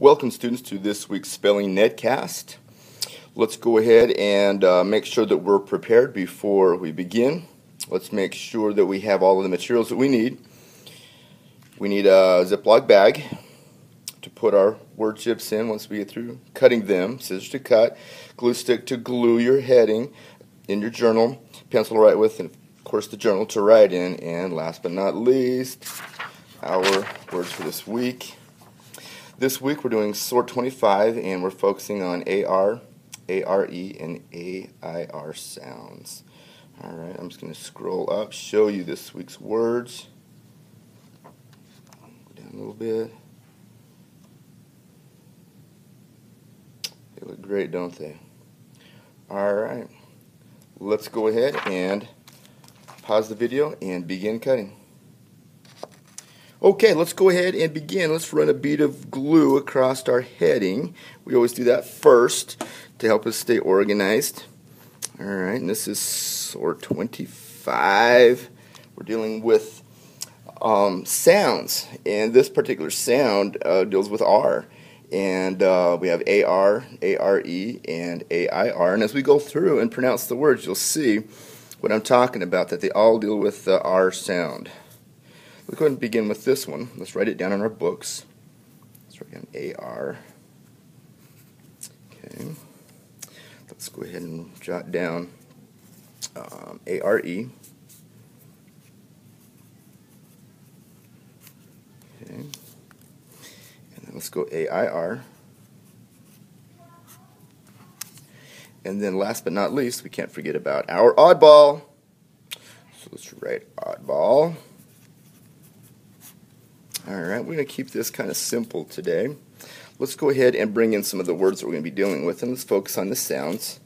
Welcome, students, to this week's Spelling Netcast. Let's go ahead and make sure that we're prepared before we begin. Let's make sure that we have all of the materials that we need. We need a Ziploc bag to put our word chips in once we get through cutting them, scissors to cut, glue stick to glue your heading in your journal, pencil to write with, and of course the journal to write in, and last but not least, our words for this week. This week we're doing Sort 25, and we're focusing on AR, ARE, and AIR sounds. Alright, I'm just going to scroll up, show you this week's words. Go down a little bit. They look great, don't they? Alright, let's go ahead and pause the video and begin cutting. Okay, let's go ahead and begin. Let's run a bead of glue across our heading. We always do that first to help us stay organized. Alright, and this is Sort 25. We're dealing with sounds, and this particular sound deals with R. And we have AR, ARE, and AIR. And as we go through and pronounce the words, you'll see what I'm talking about, that they all deal with the R sound. Let's go ahead and begin with this one. Let's write it down in our books. Let's write down AR. Okay. Let's go ahead and jot down ARE. Okay. And then let's go AIR. And then last but not least, we can't forget about our oddball. So let's write oddball. Alright, we're going to keep this kind of simple today. Let's go ahead and bring in some of the words that we're going to be dealing with, and let's focus on the sounds.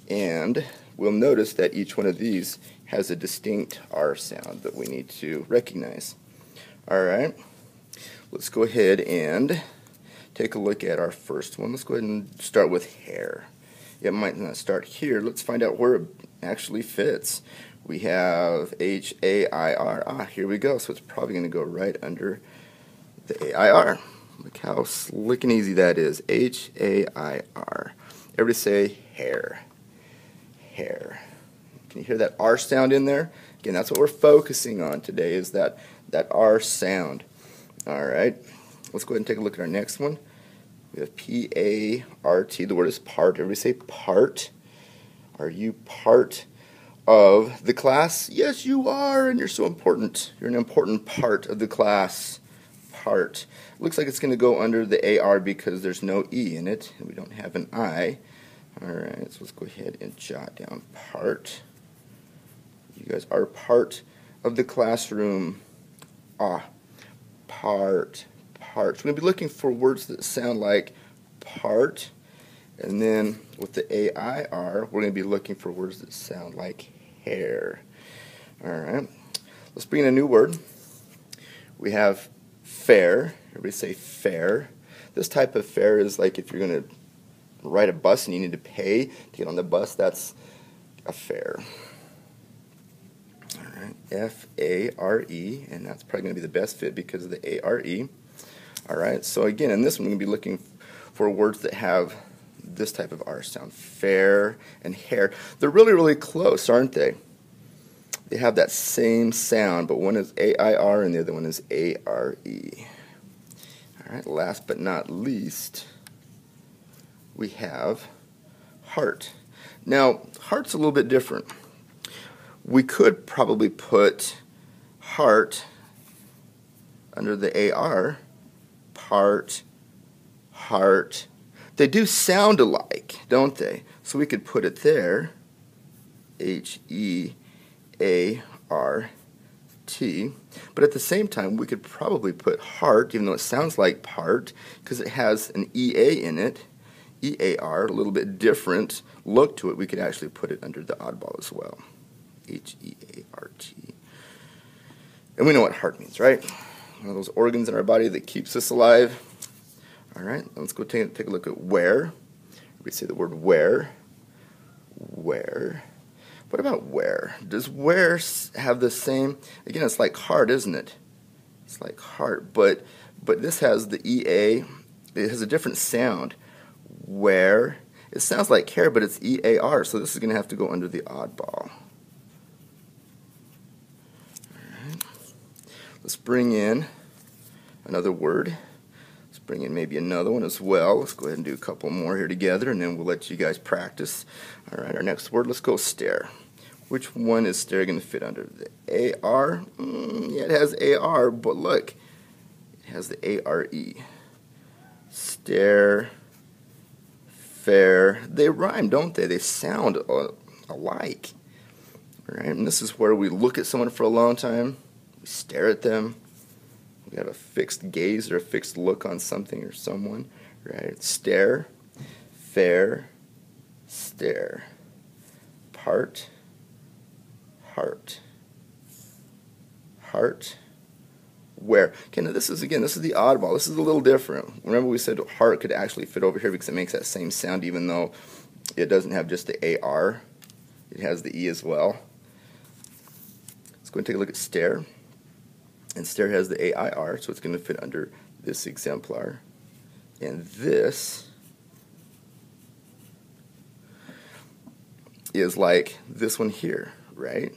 And we'll notice that each one of these has a distinct R sound that we need to recognize. Alright, let's go ahead and take a look at our first one. Let's go ahead and start with hair. It might not start here. Let's find out where it actually fits. We have H-A-I-R. Here we go. So it's probably going to go right under the A-I-R. Look how slick and easy that is. H-A-I-R. Everybody say hair. Hair. Can you hear that R sound in there? Again, that's what we're focusing on today, is that R sound. Alright. Let's go ahead and take a look at our next one. We have P-A-R-T. The word is part. Everybody say part. Are you part of the class? Yes, you are, and you're so important. You're an important part of the class. Part. Looks like it's going to go under the AR because there's no E in it, and we don't have an I. Alright, so let's go ahead and jot down part. You guys are part of the classroom. Part. Part. So we're going to be looking for words that sound like part, and then with the AIR, we're going to be looking for words that sound like hair. Alright, let's bring in a new word. We have fare. Everybody say fare. This type of fare is like if you're going to ride a bus and you need to pay to get on the bus. That's a fare. Alright, F-A-R-E, and that's probably going to be the best fit because of the A-R-E. Alright, so again, in this one, we're going to be looking for words that have this type of R sound, fair and hair. They're really, really close, aren't they? They have that same sound, but one is A-I-R and the other one is A-R-E. Alright, last but not least, we have heart. Now, heart's a little bit different. We could probably put heart under the A-R, part, heart. They do sound alike, don't they? So we could put it there, H-E-A-R-T. But at the same time, we could probably put heart, even though it sounds like part, because it has an E-A in it, E-A-R, a little bit different look to it. We could actually put it under the oddball as well, H-E-A-R-T. And we know what heart means, right? One of those organs in our body that keeps us alive. Alright, let's go take a look at where. We say the word where. Where. What about where? Does where have the same? Again, it's like heart, isn't it? It's like heart, but this has the EA it has a different sound. Where it sounds like care, but it's EAR, so this is going to have to go under the oddball. Alright. Let's bring in another word. Let's bring in maybe another one as well. Let's go ahead and do a couple more here together, and then we'll let you guys practice. Alright, our next word, let's go stare. Which one is stare going to fit under? The AR? Yeah, it has AR, but look, it has the ARE. Stare, fair. They rhyme, don't they? They sound alike. Right? And this is where we look at someone for a long time. We stare at them. We have a fixed gaze or a fixed look on something or someone. Right? Stare, fair, stare. Part, heart. Heart, where. Okay, now this is the oddball. This is a little different. Remember we said heart could actually fit over here because it makes that same sound even though it doesn't have just the AR. It has the E as well. Let's go and take a look at stare. And stare has the AIR, so it's going to fit under this exemplar. And this is like this one here, right?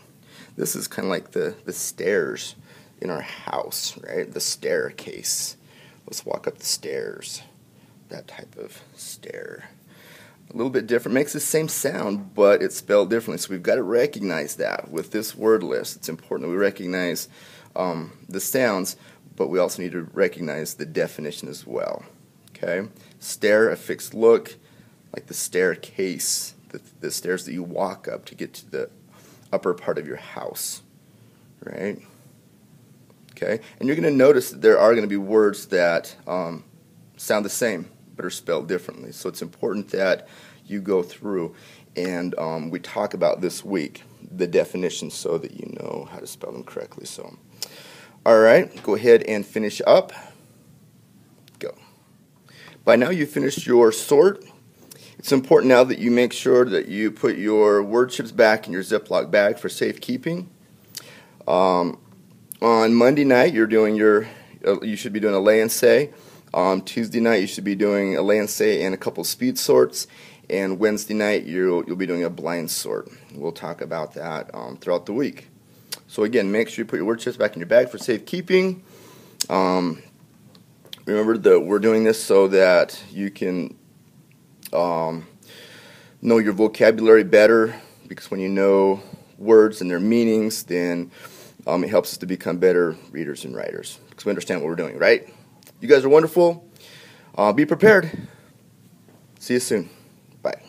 This is kind of like the stairs in our house, right? The staircase. Let's walk up the stairs. That type of stair. A little bit different. Makes the same sound, but it's spelled differently. So we've got to recognize that with this word list. It's important that we recognize the sounds, but we also need to recognize the definition as well. Okay? Stare, a fixed look, like the staircase, the stairs that you walk up to get to the upper part of your house, right? Okay, and you're going to notice that there are going to be words that sound the same but are spelled differently. So it's important that you go through and we talk about this week the definitions so that you know how to spell them correctly. So, all right, go ahead and finish up. Go. By now you've finished your sort. It's important now that you make sure that you put your word chips back in your Ziploc bag for safekeeping. On Monday night, you should be doing a lay and say. Tuesday night, you should be doing a lay and say and a couple speed sorts. And Wednesday night, you'll be doing a blind sort. We'll talk about that throughout the week. So again, make sure you put your word chips back in your bag for safekeeping. Remember that we're doing this so that you can know your vocabulary better, because when you know words and their meanings, then it helps us to become better readers and writers, because we understand what we're doing, right? You guys are wonderful. Be prepared. See you soon. Bye.